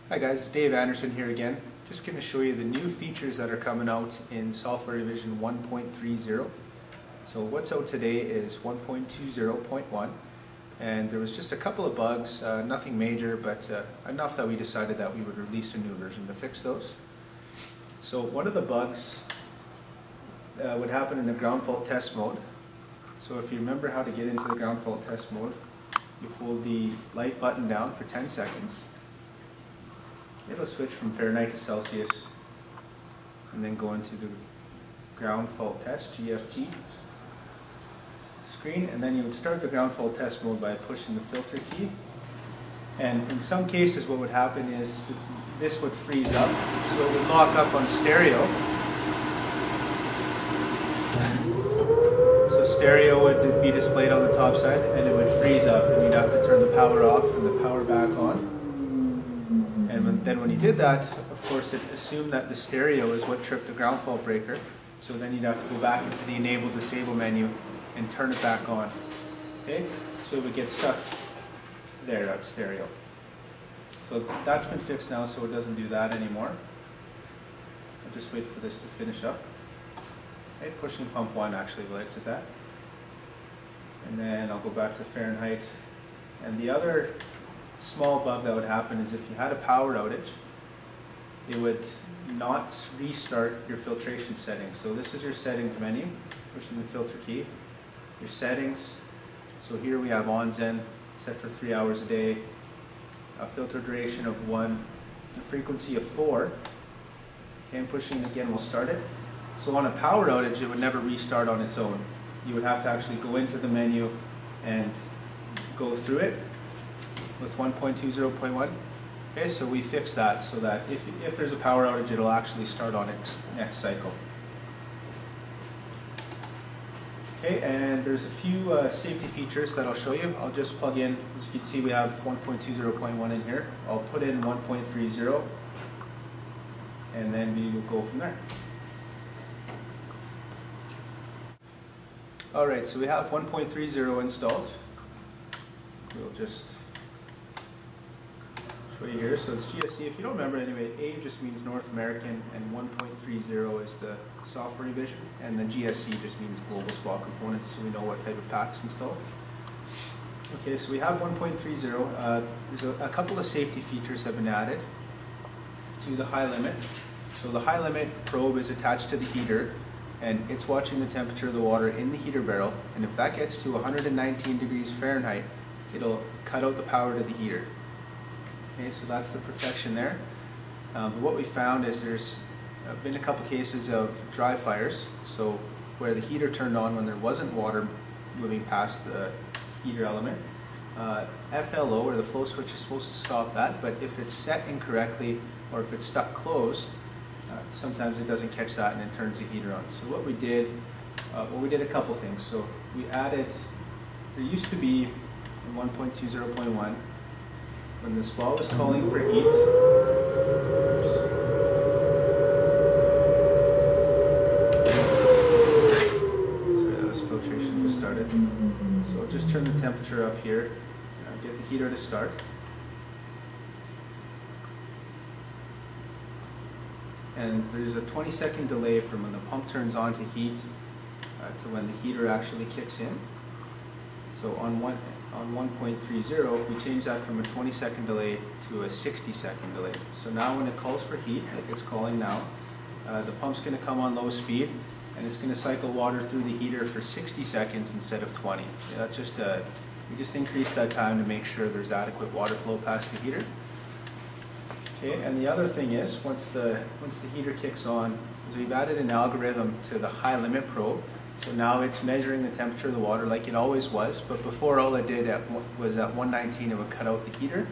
Hi guys, it's Dave Anderson here again. Just going to show you the new features that are coming out in software revision 1.30. So what's out today is 1.20.1, and there was just a couple of bugs, nothing major, but enough that we decided that we would release a new version to fix those. So one of the bugs would happen in the ground fault test mode. So if you remember how to get into the ground fault test mode, you hold the light button down for 10 seconds. It'll switch from Fahrenheit to Celsius and then go into the ground fault test, GFT screen, and then you would start the ground fault test mode by pushing the filter key. And in some cases what would happen is this would freeze up, so it would lock up on stereo. So stereo would be displayed on the top side and it would freeze up and you'd have to turn the power off and the power back on. And then when you did that, of course, it assumed that the stereo is what tripped the ground fault breaker. So then you'd have to go back into the enable disable menu and turn it back on. Okay? So it would get stuck there, that's stereo. So that's been fixed now, so it doesn't do that anymore. I'll just wait for this to finish up. Okay, pushing pump 1 actually will exit that. And then I'll go back to Fahrenheit. And the other small bug that would happen is if you had a power outage, it would not restart your filtration settings. So this is your settings menu, pushing the filter key. Your settings, so here we have Onzen set for 3 hours a day, a filter duration of 1, a frequency of 4. Okay, and pushing again will start it. So on a power outage, it would never restart on its own. You would have to actually go into the menu and go through it with 1.20.1. Okay, so we fixed that so that if there's a power outage, it'll actually start on its next cycle. Okay, and there's a few safety features that I'll show you. I'll just plug in, as you can see, we have 1.20.1 in here. I'll put in 1.30, and then we will go from there. Alright, so we have 1.30 installed. We'll just show you here. So it's GSC. If you don't remember anyway, A just means North American and 1.30 is the software revision, and then GSC just means global spot components, so we know what type of pack's installed. Okay, so we have 1.30. There's a couple of safety features have been added to the high limit. So the high limit probe is attached to the heater, and it's watching the temperature of the water in the heater barrel, and if that gets to 119 degrees Fahrenheit, it'll cut out the power to the heater. Okay, so that's the protection there. But what we found is there's been a couple cases of dry fires, so where the heater turned on when there wasn't water moving past the heater element. FLO, or the flow switch, is supposed to stop that, but if it's set incorrectly or if it's stuck closed, sometimes it doesn't catch that and it turns the heater on. So what we did, we did a couple things. So we added, there used to be in 1.20.1, when the spa was calling for heat, sorry, that was filtration just started. So I'll just turn the temperature up here, get the heater to start. And there's a 20-second delay from when the pump turns on to heat to when the heater actually kicks in. So on 1.30, we changed that from a 20-second delay to a 60-second delay. So now when it calls for heat, like it's calling now, the pump's going to come on low speed, and it's going to cycle water through the heater for 60 seconds instead of 20. Yeah, that's just we just increased that time to make sure there's adequate water flow past the heater. Okay, and the other thing is, once the heater kicks on, is we've added an algorithm to the high limit probe. So now it's measuring the temperature of the water like it always was, but before all it did was at 119 it would cut out the heater.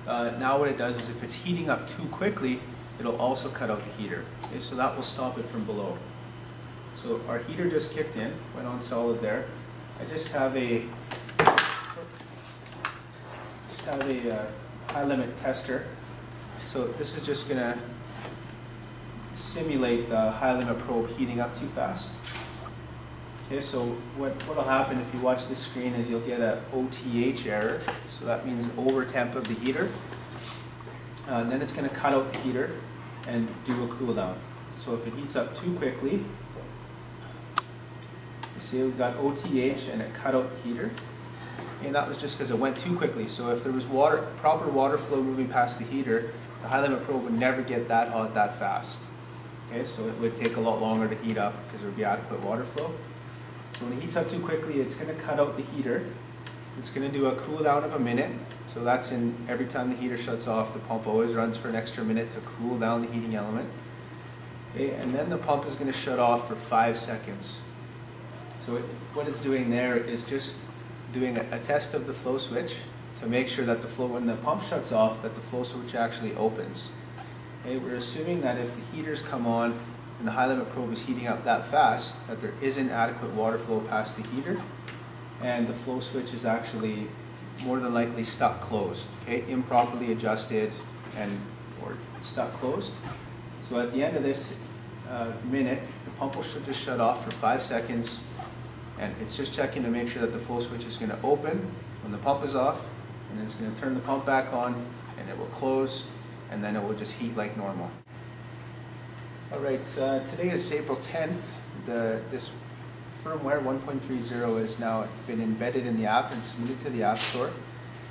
Now what it does is if it's heating up too quickly, it'll also cut out the heater. Okay, so that will stop it from below. So our heater just kicked in, went on solid there. I just have a high limit tester. So this is just going to simulate the high limit probe heating up too fast. Okay, so what will happen if you watch this screen is you'll get a OTH error. So that means over temp of the heater. Then it's going to cut out the heater and do a cool down. So if it heats up too quickly, you see we've got OTH and it cut out the heater. And that was just because it went too quickly. So if there was proper water flow moving past the heater, the high limit probe would never get that hot that fast. Okay, so it would take a lot longer to heat up because there would be adequate water flow. So when it heats up too quickly, it's going to cut out the heater. It's going to do a cool down of a minute. So that's in every time the heater shuts off, the pump always runs for an extra minute to cool down the heating element. Okay, and then the pump is going to shut off for 5 seconds. So what it's doing there is just doing a test of the flow switch to make sure that the flow, when the pump shuts off, that the flow switch actually opens. Okay, we're assuming that if the heaters come on and the high limit probe is heating up that fast, that there isn't adequate water flow past the heater, and the flow switch is actually more than likely stuck closed, okay, improperly adjusted or stuck closed. So at the end of this minute, the pump will just shut off for 5 seconds, and it's just checking to make sure that the flow switch is going to open when the pump is off, and then it's going to turn the pump back on, and it will close, and then it will just heat like normal. Alright, today is April 10th. This firmware 1.30 has now been embedded in the app and submitted to the App Store.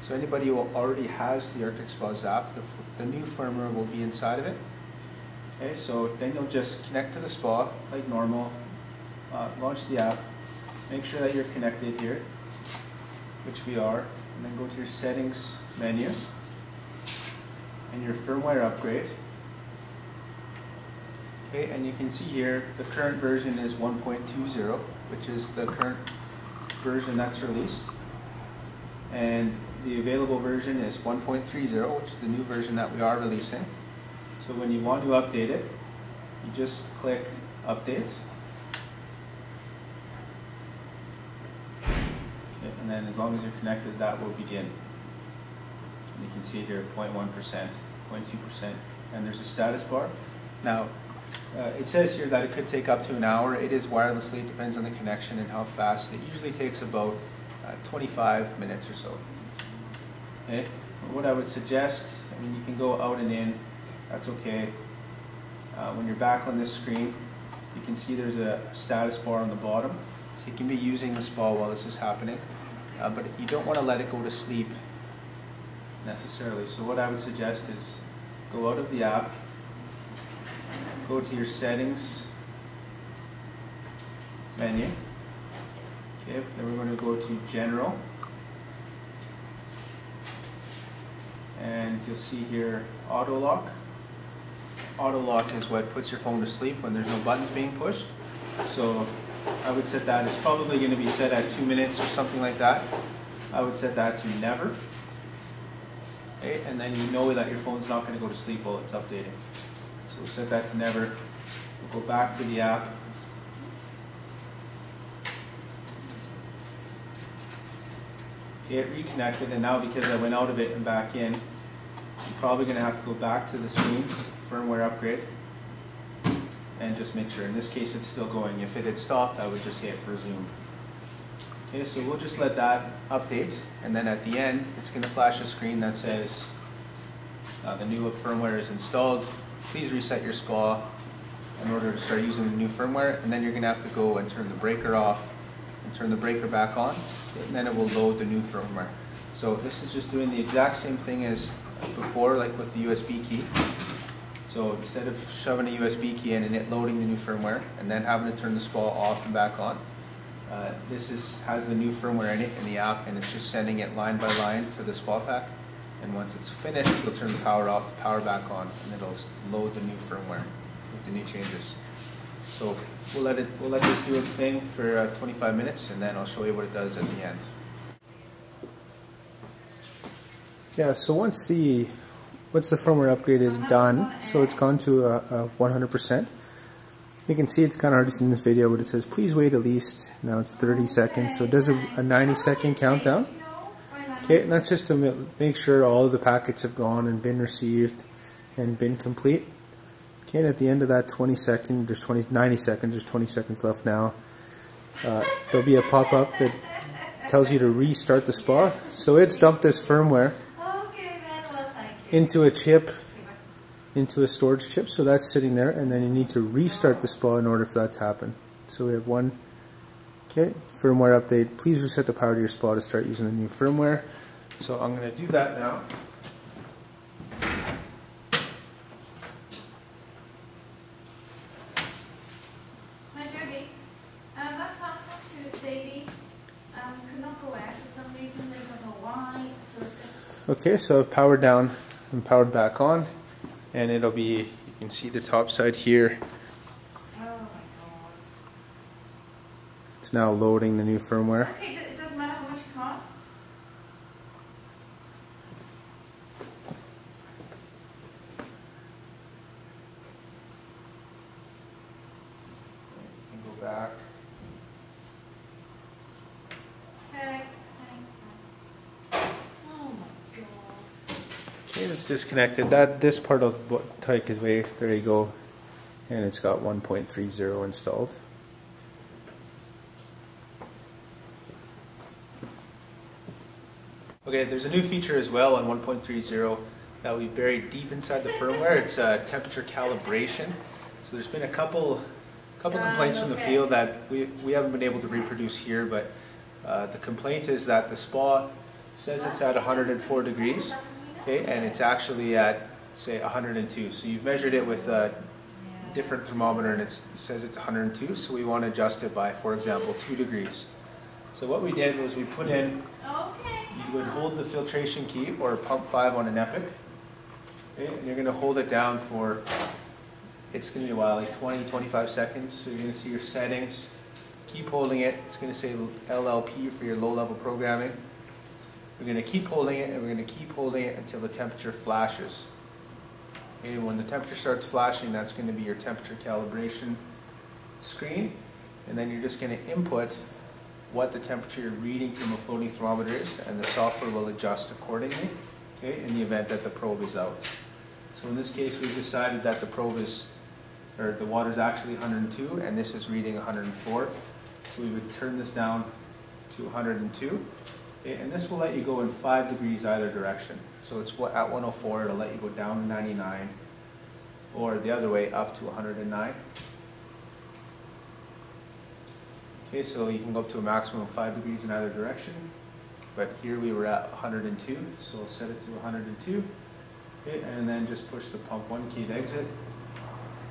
So anybody who already has the Arctic Spas app, the new firmware will be inside of it. Okay, so then you'll just connect to the spa like normal, launch the app, make sure that you're connected here, which we are, and then go to your settings menu and your firmware upgrade. Okay, and you can see here the current version is 1.20, which is the current version that's released, and the available version is 1.30, which is the new version that we are releasing. So when you want to update it, you just click update, and then as long as you're connected, that will begin. And you can see here 0.1%, 0.2%, and there's a status bar. Now, it says here that it could take up to an hour. It is wirelessly, it depends on the connection and how fast. It usually takes about 25 minutes or so. Okay. What I would suggest, I mean, you can go out and in, that's okay. When you're back on this screen, you can see there's a status bar on the bottom. So you can be using the spa while this is happening, but you don't want to let it go to sleep necessarily. So what I would suggest is go out of the app, go to your settings menu. Okay, then we're going to go to general, and you'll see here auto lock. Auto lock is what puts your phone to sleep when there's no buttons being pushed. So I would set that, it's probably going to be set at 2 minutes or something like that. I would set that to never. Okay, and then you know that your phone's not going to go to sleep while it's updating. So we'll set that to never. We'll go back to the app. Get reconnected, and now because I went out of it and back in, I'm probably going to have to go back to the screen, firmware upgrade, and just make sure. In this case it's still going. If it had stopped, I would just hit resume. Okay, so we'll just let that update, and then at the end it's going to flash a screen that says the new firmware is installed. Please reset your spa in order to start using the new firmware, and then you're going to have to go and turn the breaker off and turn the breaker back on, and then it will load the new firmware. So this is just doing the exact same thing as before, like with the USB key. So instead of shoving a USB key in and it loading the new firmware and then having to turn the spa off and back on, this has the new firmware in it in the app, and it's just sending it line by line to the spa pack. And once it's finished, it'll turn the power off, the power back on, and it'll load the new firmware with the new changes. So we'll let this do its thing for 25 minutes, and then I'll show you what it does at the end. Yeah, so once the firmware upgrade is done, so it's gone to 100%. You can see it's kind of hard to see in this video, but it says please wait at least. Now it's 30 seconds, so it does a 90-second countdown. Okay, and that's just to make sure all of the packets have gone and been received and been complete. Okay, and at the end of that 90 seconds, there's 20 seconds left now. There'll be a pop-up that tells you to restart the spa. So it's dumped this firmware into a chip into a storage chip, so that's sitting there, and then you need to restart the spa in order for that to happen. So we have one, okay, firmware update. Please reset the power to your spa to start using the new firmware. So I'm going to do that now. Hi Jody, that class up to Davey could not go out for some reason. They don't know why. So it's good. Okay, so I've powered down and powered back on, and it'll be, you can see the top side here. Oh my god. It's now loading the new firmware. Okay, it doesn't matter how much it costs. You can go back. Okay, thanks. Oh my god. Okay, it's disconnected. This part of what take is away. There you go. And it's got 1.30 installed. Okay, there's a new feature as well on 1.30 that we buried deep inside the firmware. It's temperature calibration. So there's been a couple complaints from the field that we haven't been able to reproduce here, but the complaint is that the spa says it's at 104 degrees, okay, and it's actually at, say, 102. So you've measured it with a different thermometer and it says it's 102, so we want to adjust it by, for example, 2 degrees. So what we did was we put in, you would hold the filtration key or pump 5 on an epic, okay, and you're going to hold it down for, it's going to be a while, like 20-25 seconds. So you're going to see your settings, keep holding it, it's going to say LLP for your low-level programming. We're going to keep holding it, and we're going to keep holding it until the temperature flashes. Okay, when the temperature starts flashing, that's going to be your temperature calibration screen, and then you're just going to input what the temperature you're reading from a floating thermometer is, and the software will adjust accordingly, okay, in the event that the probe is out. So in this case, we've decided that the probe is, or the water is actually 102, and this is reading 104. So we would turn this down to 102, okay, and this will let you go in 5 degrees either direction. So it's at 104, it'll let you go down to 99, or the other way up to 109. Okay, so you can go up to a maximum of 5 degrees in either direction, but here we were at 102, so we'll set it to 102, okay, and then just push the pump 1 key to exit,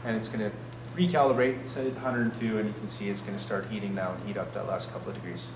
and it's going to recalibrate, set it to 102, and you can see it's going to start heating now and heat up that last couple of degrees.